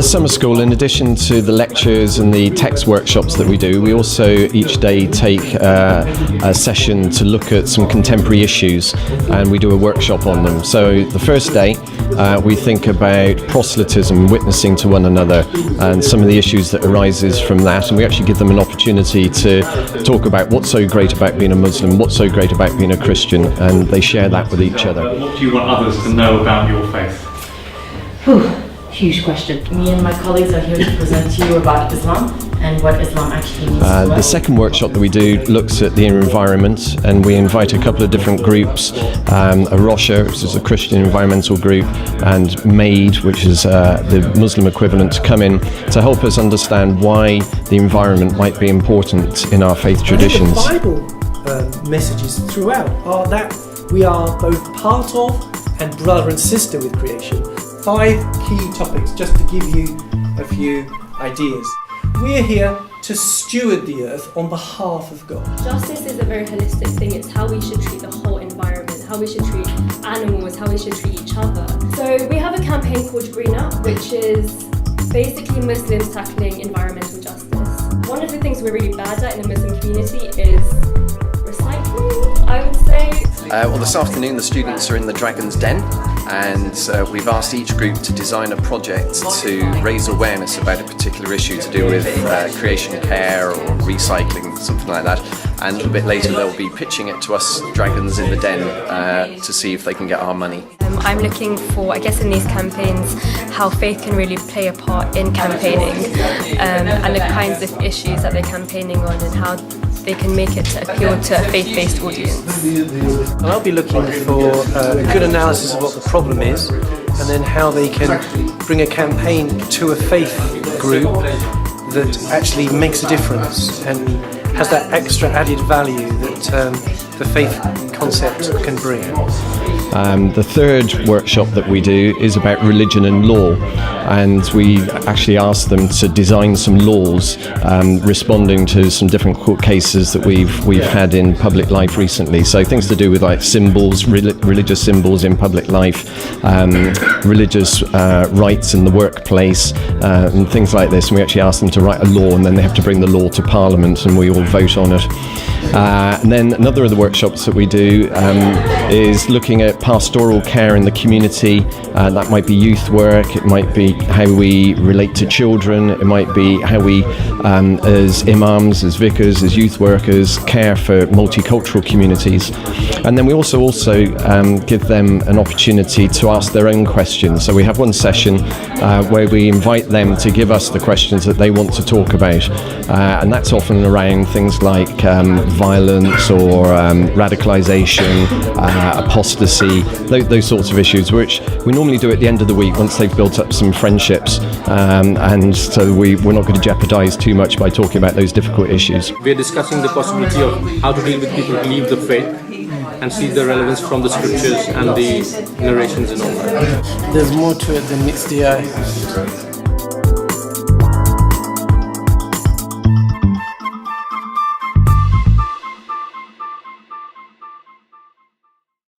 summer school, in addition to the lectures and the text workshops that we do, we also each day take a session to look at some contemporary issues, and we do a workshop on them. So the first day we think about proselytism, witnessing to one another, and some of the issues that arises from that, and we actually give them an opportunity to talk about what's so great about being a Muslim, what's so great about being a Christian, and they share that with each other. What do you want others to know about your faith? Huge question. Me and my colleagues are here to present to you about Islam and what Islam actually means to us. The second workshop that we do looks at the environment, and we invite a couple of different groups, Arosha, which is a Christian environmental group, and MAID, which is the Muslim equivalent, to come in to help us understand why the environment might be important in our faith traditions. The Bible messages throughout are that we are both part of and brother and sister with creation. 5 key topics, just to give you a few ideas. We're here to steward the earth on behalf of God. Justice is a very holistic thing. It's how we should treat the whole environment, how we should treat animals, how we should treat each other. So we have a campaign called Green Up, which is basically Muslims tackling environmental justice. One of the things we're really bad at in the Muslim community is recycling, I would say. Well, this afternoon the students are in the Dragon's Den, and we've asked each group to design a project to raise awareness about a particular issue to do with creation care or recycling, something like that. And a little bit later they'll be pitching it to us Dragons in the Den to see if they can get our money. I'm looking for, I guess in these campaigns, how faith can really play a part in campaigning, and the kinds of issues that they're campaigning on and how they can make it to appeal to a faith-based audience. And I'll be looking for a good analysis of what the problem is, and then how they can bring a campaign to a faith group that actually makes a difference and has that extra added value that the faith concept can bring. The third workshop that we do is about religion and law, and we actually ask them to design some laws responding to some different court cases that we've had in public life recently. So things to do with like symbols, religious symbols in public life, religious rights in the workplace, and things like this. And we actually ask them to write a law, and then they have to bring the law to Parliament, and we all vote on it. And then another of the workshops that we do is looking at pastoral care in the community. That might be youth work, it might be how we relate to children, it might be how we as imams, as vicars, as youth workers care for multicultural communities. And then we also give them an opportunity to ask their own questions. So we have one session where we invite them to give us the questions that they want to talk about, and that's often around things like violence or radicalization, apostasy, those sorts of issues, which we normally do at the end of the week once they've built up some friendships, and so we're not going to jeopardize too much by talking about those difficult issues. We're discussing the possibility of how to deal with people who leave the faith and see the relevance from the scriptures and the narrations and all that. There's more to it than meets the eye.